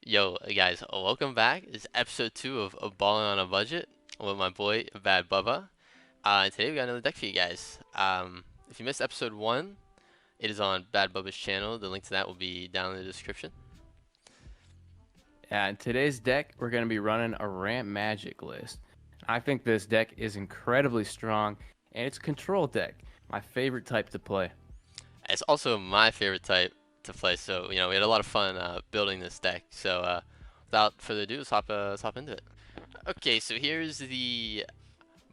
Yo, guys, welcome back. It's episode 2 of Ballin on a Budget with my boy, Bad Bubba. And today we got another deck for you guys. If you missed episode 1, it is on Bad Bubba's channel. The link to that will be down in the description. Yeah, in today's deck, we're going to be running a Ramp Magic list. I think this deck is incredibly strong, and it's a control deck, my favorite type to play. It's also my favorite type to play, so, we had a lot of fun building this deck. So, without further ado, let's hop into it. Okay, so here's the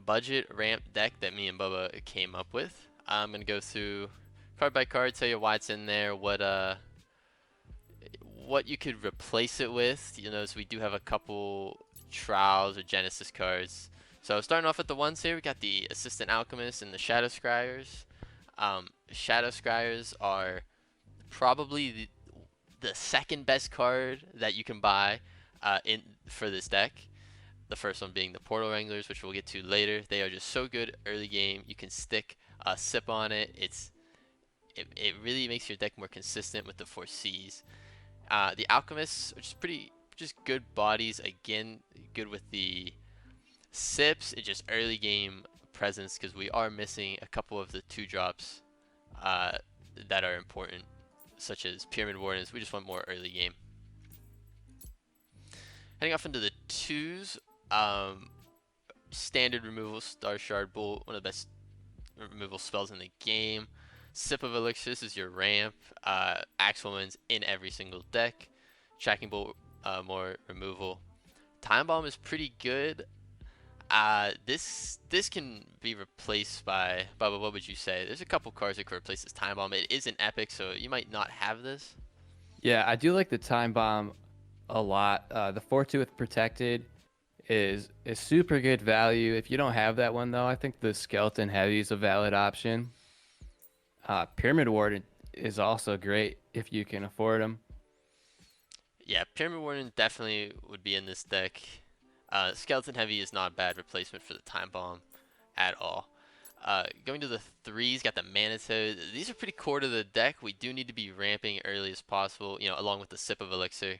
budget ramp deck that me and Bubba came up with. I'm going to go through card by card, tell you why it's in there, what you could replace it with. So we do have a couple Trials or Genesis cards. So starting off with the ones here, we got the Assistant Alchemist and the Shadow Scryers. Shadow Scryers are probably the second best card that you can buy in for this deck. The first one being the Portal Wranglers, which we'll get to later. They are just so good early game. You can stick a sip on it. It really makes your deck more consistent with the 4Cs. The Alchemists, which is just good bodies. Again, good with the sips. It's just early game presence because we are missing a couple of the 2 drops uh, that are important, such as Pyramid Wardens. We just want more early game. Heading off into the 2s, standard removal, Star Shard Bolt, one of the best removal spells in the game. Sip of Elixir, this is your ramp. Axewoman's in every single deck. Tracking Bolt, more removal. Time Bomb is pretty good. This can be replaced by Bubba. What would you say? There's a couple cards that could replace this Time Bomb. It is an epic, so you might not have this. Yeah, I do like the Time Bomb a lot. The 4-2 with Protected is super good value. If you don't have that one, though, I think the Skeleton Heavy is a valid option. Pyramid Warden is also great if you can afford them. Yeah, Pyramid Warden definitely would be in this deck. Skeleton Heavy is not a bad replacement for the Time Bomb at all. Going to the 3s, got the Mana Toad. These are pretty core to the deck. We do need to be ramping early as possible, along with the Sip of Elixir.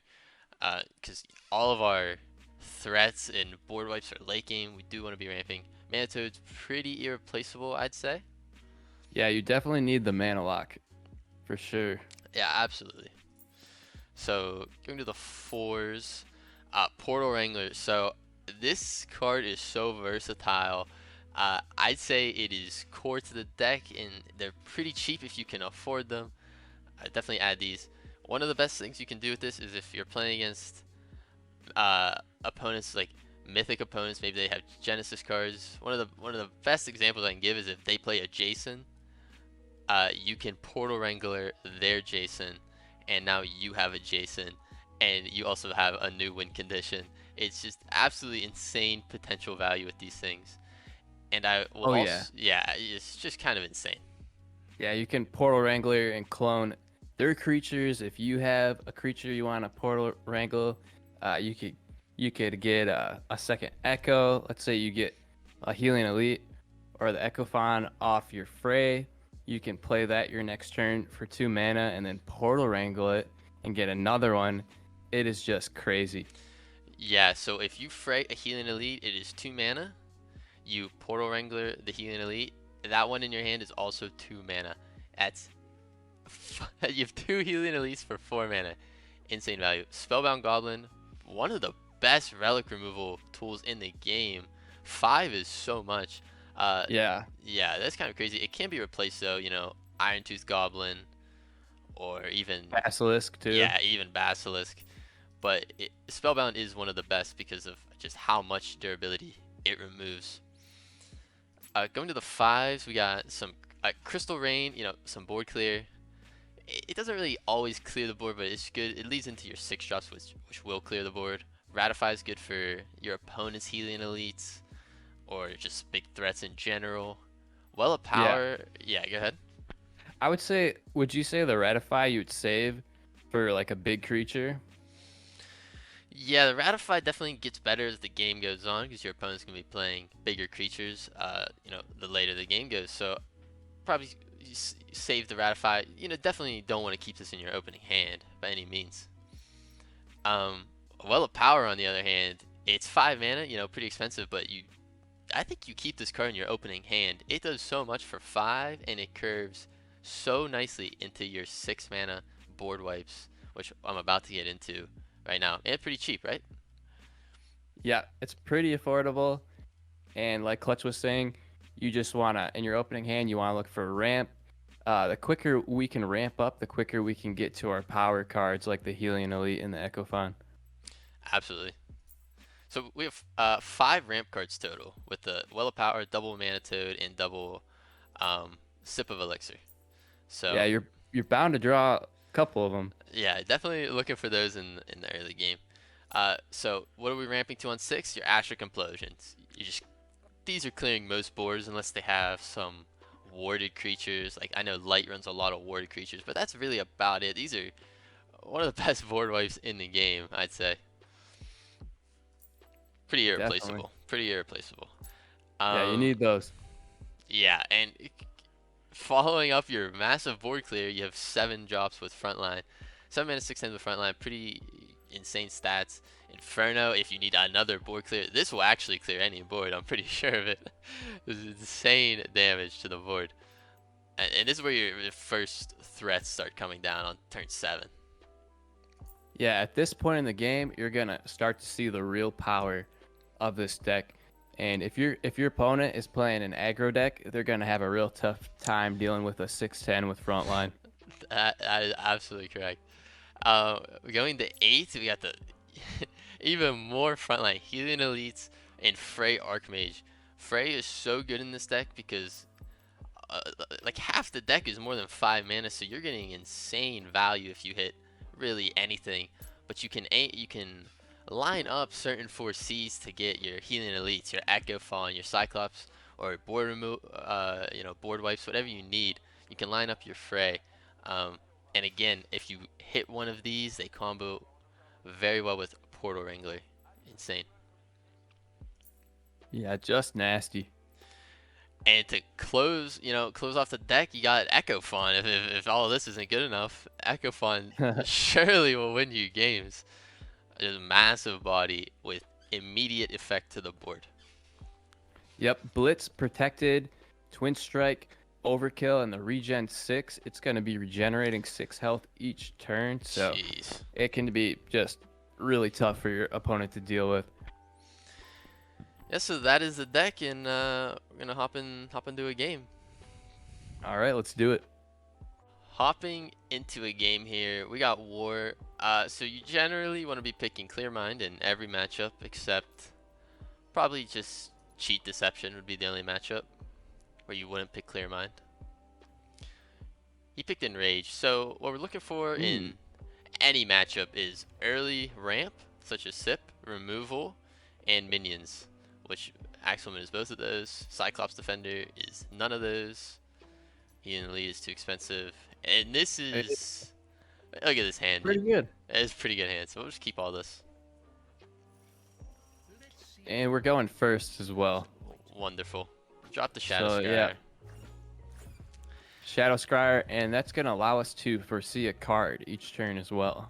Because all of our threats and board wipes are late game. We do want to be ramping. Mana Toad's pretty irreplaceable, I'd say. Yeah, you definitely need the Mana Lock for sure. Yeah, absolutely. So going to the 4s, Portal Wrangler. So this card is so versatile. I'd say it is core to the deck, and they're pretty cheap if you can afford them. Definitely add these. One of the best things you can do with this is if you're playing against opponents like mythic opponents, maybe they have Genesis cards. One of the best examples I can give is if they play a Jason, you can Portal Wrangler their Jason, and now you have a Jason, and you also have a new win condition. It's just absolutely insane potential value with these things. And I will Oh yeah. also, yeah, it's just kind of insane. Yeah, you can Portal Wrangler and clone their creatures. If you have a creature you want to Portal Wrangle, you could get a second Echo. Let's say you get a Healing Elite or the Echo Fawn off your Fray. You can play that your next turn for 2 mana and then Portal Wrangle it and get another one. It is just crazy. Yeah, so if you Fray a Healing Elite, it is 2 mana. You Portal Wrangler the Healing Elite. That one in your hand is also 2 mana. That's you have 2 Healing Elites for 4 mana. Insane value. Spellbound Goblin, one of the best relic removal tools in the game. 5 is so much. Uh, Yeah. yeah, that's kind of crazy. It can be replaced though, Iron Tooth Goblin or even, Basilisk too. yeah, even Basilisk. But Spellbound is one of the best because of just how much durability it removes. Going to the 5s, we got some Crystal Rain, some board clear. It doesn't really always clear the board, but it's good. It leads into your 6 drops, which will clear the board. Ratify is good for your opponent's healing elites or just big threats in general. Well of Yeah. Power, yeah, go ahead. I would say, would you say the Ratify you would save for like a big creature? Yeah, the Ratify definitely gets better as the game goes on because your opponent's going to be playing bigger creatures, the later the game goes. So probably save the Ratify. Definitely don't want to keep this in your opening hand by any means. Um, Well of Power on the other hand, it's 5 mana, pretty expensive, but I think you keep this card in your opening hand. It does so much for 5, and it curves so nicely into your 6 mana board wipes, which I'm about to get into right now. And pretty cheap, right? Yeah, it's pretty affordable. And like Clutch was saying, you just wanna in your opening hand, you wanna look for a ramp. The quicker we can ramp up, the quicker we can get to our power cards like the Helion Elite and the Echo Fawn. Absolutely. So we have 5 ramp cards total with the Well of Power, double Mana Toad, and double Sip of Elixir. Yeah, So you're bound to draw a couple of them. yeah, definitely looking for those in the early game. So what are we ramping to on 6? Your Ashric Implosions. These are clearing most boards unless they have some warded creatures. Like I know Light runs a lot of warded creatures, but that's really about it. These are one of the best board wipes in the game, I'd say. Pretty Definitely. irreplaceable. Pretty irreplaceable. Yeah, you Um, need those. yeah, and following up your massive board clear, you have 7 drops with Frontline. 7 mana, 6 times with Frontline. Pretty insane stats. Inferno, if you need another board clear, this will actually clear any board. I'm pretty sure of it. This is insane damage to the board. And this is where your first threats start coming down on turn 7. Yeah, at this point in the game, you're gonna start to see the real power of this deck. And if your opponent is playing an aggro deck, they're gonna have a real tough time dealing with a 6/10 with frontline. That is absolutely correct. Going to 8, we got the even more frontline Helion Elites and Frey Archmage. Frey is so good in this deck because like half the deck is more than 5 mana, so you're getting insane value if you hit really anything. But you can line up certain 4Cs to get your Healing Elites, your Echo Fawn, your Cyclops, or board wipes, whatever you need. You can line up your Frey. And again, if you hit one of these, they combo very well with Portal Wrangler. Insane. Yeah, just nasty. And to close off the deck, you got Echo Fawn. If all of this isn't good enough, Echo Fawn surely will win you games. There's a massive body with immediate effect to the board. Yep, Blitz protected, Twin Strike, Overkill, and the regen 6. It's gonna be regenerating 6 health each turn, so Jeez. it can be just really tough for your opponent to deal with. Yeah, so that is the deck, and we're gonna hop into a game. All right, let's do it. Hopping into a game here, we got War. So you generally want to be picking Clear Mind in every matchup, except probably just Cheat Deception would be the only matchup where you wouldn't pick Clear Mind. He picked Enrage. So what we're looking for in any matchup is early ramp, such as Sip, removal, and minions, which Axelman is both of those. Cyclops Defender is none of those. Ian Lee is too expensive. And this It's is... Look at this hand, pretty dude. good. It's a pretty good hand, so we'll just keep all this. And we're going first as well. Wonderful. Drop the Shadow So, Scryer. yeah. Shadow Scryer, and that's going to allow us to foresee a card each turn as well.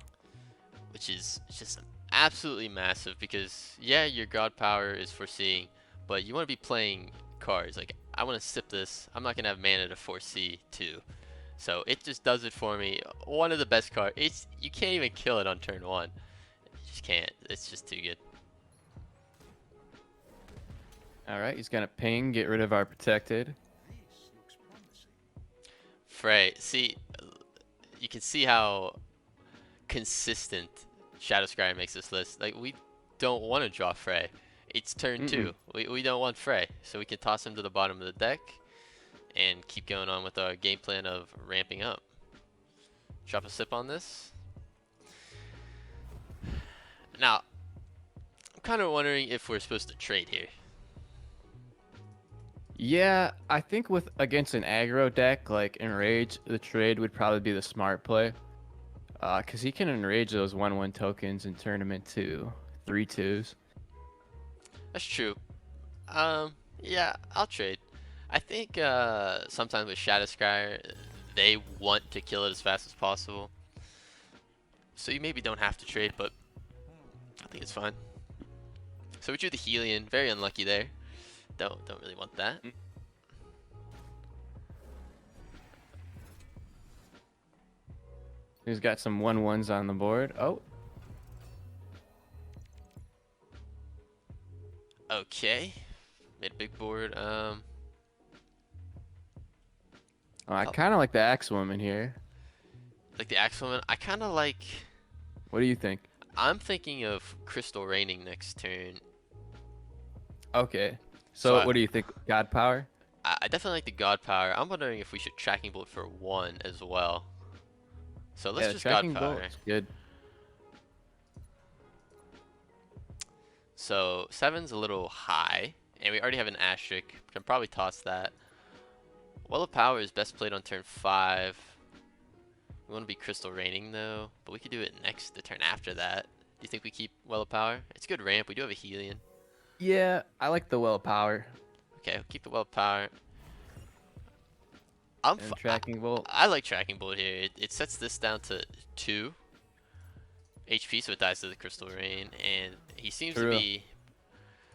Which is just absolutely massive because, yeah, your God Power is foreseeing, but you want to be playing cards. Like, I want to sip this. I'm not going to have mana to foresee too. So it just does it for me. One of the best cards. You can't even kill it on turn 1. You just can't. It's just too good. All right, he's going to ping, get rid of our protected. Frey. See, you can see how consistent Shadow Scryer makes this list. Like, we don't want to draw Frey. It's turn 2. We don't want Frey. So we can toss him to the bottom of the deck and keep going on with our game plan of ramping up. Drop a sip on this. Now, I'm kind of wondering if we're supposed to trade here. Yeah, I think with against an aggro deck like Enrage, the trade would probably be the smart play. Because he can enrage those 1/1 tokens and turn them into 3/2s. That's true. Yeah, I'll trade. I think sometimes with Shadow Scryer, they want to kill it as fast as possible. So you maybe don't have to trade, but think it's fine. So we drew the Helion. Very unlucky there. Don't really want that. He's got some 1/1s on the board. Oh, Okay. Made a big board. I kind of like the Axe Woman here. Like the Axewoman. I kind of like. What do you think? I'm thinking of Crystal Raining next turn. Okay. So So what do you think? God Power? I definitely like the God Power. I'm wondering if we should Tracking Bolt for 1 as well. So let's Yeah, just God Tracking Power. Bolt's good. So 7's a little high, and we already have an Asterisk. Can probably toss that. Well of Power is best played on turn 5. We want to be Crystal Raining though, but we could do it next the turn after that. Do you think we keep Well of Power? It's a good ramp. We do have a Helion. Yeah, I like the Well Power Okay, we'll keep the Well of Power. and Tracking Bolt. I like Tracking Bolt here. It sets this down to 2 HP, so it dies to the Crystal Rain, and he seems to True. be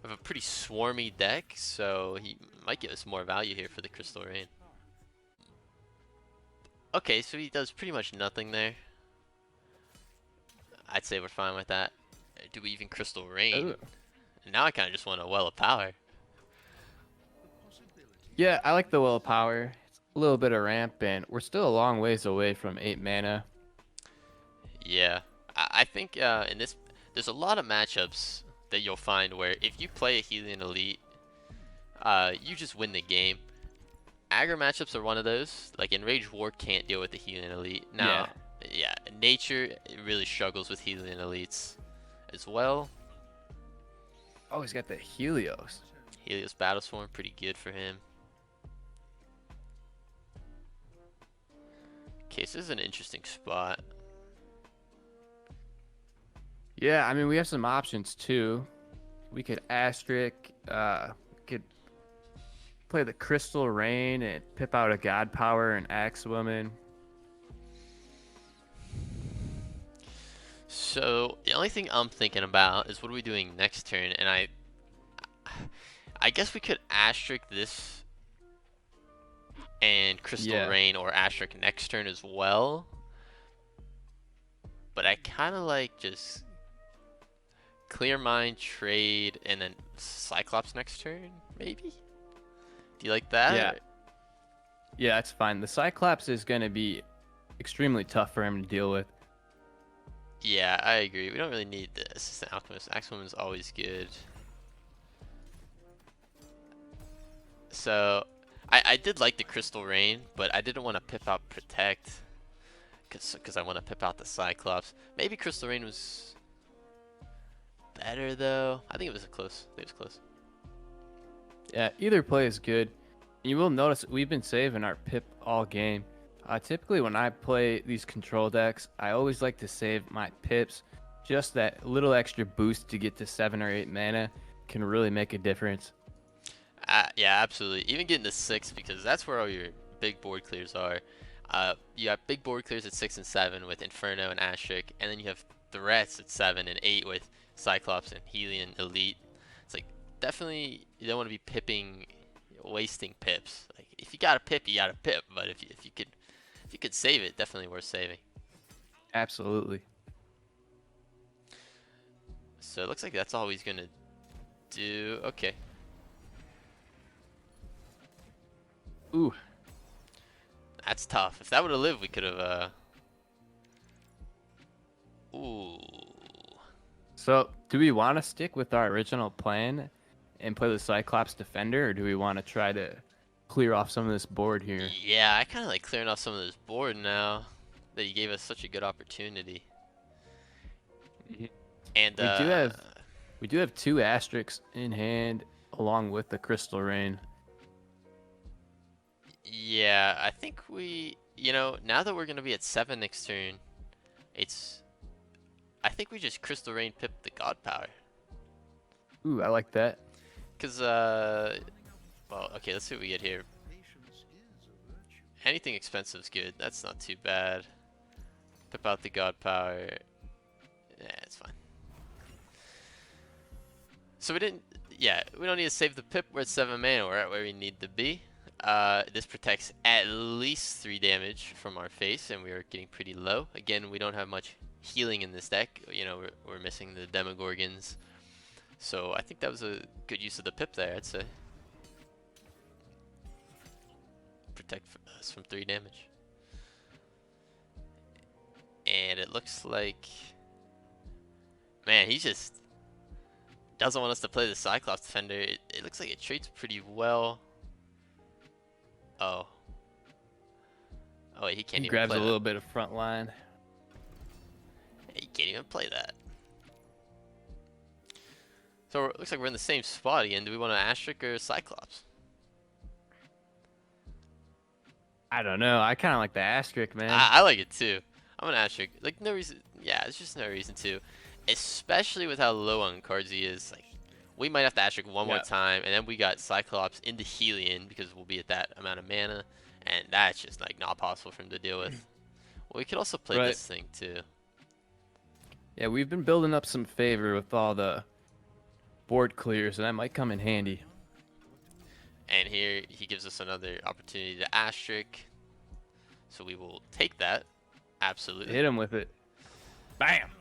of a pretty swarmy deck, so he might give us more value here for the Crystal Rain. Okay, so he does pretty much nothing there. I'd say we're fine with that. Do we even Crystal Rain? Ooh. Now I kind of just want a Well of Power. Yeah, I like the Well Power. It's a little bit of ramp, and we're still a long ways away from 8 mana. Yeah, I think in this, there's a lot of matchups that you'll find where if you play a Helion Elite, you just win the game. Aggro matchups are one of those. Like Enraged War can't deal with the Helion Elite. Now, yeah, Nature really struggles with Helion Elites as well. Oh, he's got the Helios. Helios Battlestorm, pretty good for him. Okay, so this is an interesting spot. Yeah, I mean, we have some options too. We could Asterisk, we could play the Crystal Rain and pip out a God Power and Axe Woman. So the only thing I'm thinking about is what are we doing next turn, and I guess we could Asterisk this and Crystal Rain or Asterisk next turn as well. But I kind of like just Clear Mind, trade, and then Cyclops next turn, maybe? Do you like that? Yeah. Yeah, that's fine. The Cyclops is going to be extremely tough for him to deal with. Yeah, I agree. We don't really need the Assistant Alchemist. Axewoman's always good. So, I did like the Crystal Rain, but I didn't want to pip out Protect. Because I want to pip out the Cyclops. Maybe Crystal Rain was better, though. I think it was close. I think it was close. Yeah, either play is good. You will notice we've been saving our pip all game. Typically, when I play these control decks, I always like to save my pips. Just that little extra boost to get to 7 or 8 mana can really make a difference. Yeah, absolutely. Even getting to 6, because that's where all your big board clears are. You have big board clears at 6 and 7 with Inferno and Asterisk, and then you have threats at 7 and 8 with Cyclops and Helion Elite. It's like, definitely you don't want to be pipping, wasting pips. Like, if you got a pip, you got a pip, but if you could save it, definitely worth saving. Absolutely. So it looks like that's all he's gonna do. Okay. Ooh. That's tough. If that would have lived, we could have. Ooh. So, do we want to stick with our original plan and play the Cyclops Defender, or do we want to try to clear off some of this board here? Yeah, I kind of like clearing off some of this board now that you gave us such a good opportunity. And we do have 2 Asterisks in hand along with the Crystal Rain. Yeah, I think now that we're gonna be at 7 next turn, I think we just Crystal Rain pip the God Power. Ooh, I like that. Cause well, okay, let's see what we get here. Anything expensive is good. That's not too bad. Pip out the God Power. Yeah, it's fine. So we didn't. Yeah, we don't need to save the pip. We're at 7 mana. We're at where we need to be. This protects at least 3 damage from our face, and we are getting pretty low. Again, we don't have much healing in this deck. You know, we're missing the Demogorgons. So I think that was a good use of the pip there, I'd say. Protect us from 3 damage. And it looks like... Man, he just doesn't want us to play the Cyclops Defender. It looks like it treats pretty well. Oh. Oh, wait, he can't He even grabs play a that. little bit of front line. He can't even play that. So it looks like we're in the same spot again. Do we want an Asterisk or a Cyclops? I don't know. I kind of like the asterisk, man. I like it too. I'm an Asterisk. Like, no reason. Yeah, it's just no reason to. Especially with how low on cards he is. Like, we might have to Asterisk one more Yeah. time, and then we got Cyclops into Helion because we'll be at that amount of mana, and that's just like not possible for him to deal with. Well, we could also play Right. this thing too. Yeah, we've been building up some favor with all the board clears, and that might come in handy. And here he gives us another opportunity to Asterisk. So we will take that. Absolutely. Hit him with it. Bam!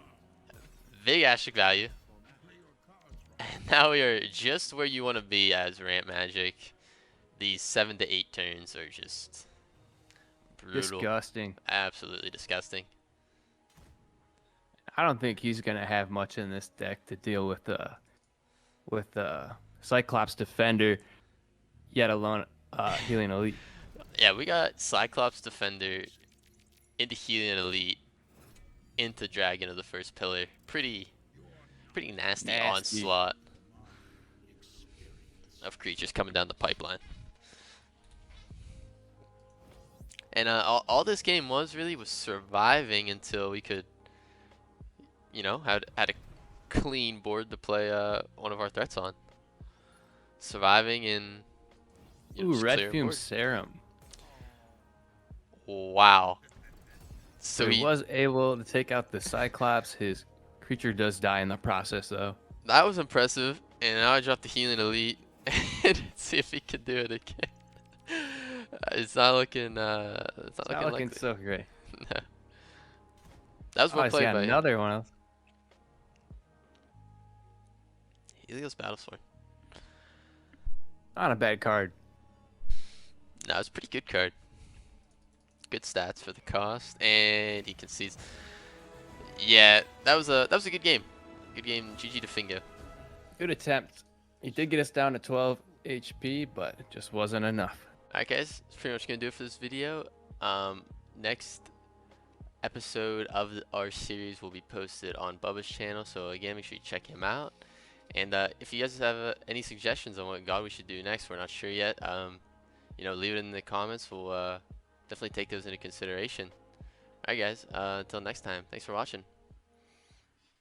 Big Asterisk value. And now we are just where you want to be as Ramp Magic. These 7 to 8 turns are just brutal. Disgusting. Absolutely disgusting. I don't think he's gonna have much in this deck to deal with Cyclops Defender, yet alone Healing Elite. Yeah, we got Cyclops Defender into Helion Elite into Dragon of the First Pillar. Pretty nasty onslaught of creatures coming down the pipeline. And all this game was surviving until we could, you know, had a clean board to play one of our threats on. Surviving and Ooh, just Red clearing Fume board. Serum. Wow. So he was able to take out the Cyclops. His creature does die in the process, though. That was impressive. And now I dropped the Healing Elite and see if he can do it again. It's not looking. It's not looking likely. so great. No. That was well He's played got by him. another one else. Helios Battlesword. Not a bad card. No, it's a pretty good card. Good stats for the cost, and he concedes. Yeah, that was a good game. Good game. GG to Fingo. Good attempt. He did get us down to 12 HP, but it just wasn't enough. Alright guys, that's pretty much gonna do it for this video. Next episode of our series will be posted on Bubba's channel, so again, make sure you check him out. And if you guys have any suggestions on what god we should do next, we're not sure yet. You know, leave it in the comments. We'll definitely take those into consideration. Alright guys, until next time, thanks for watching.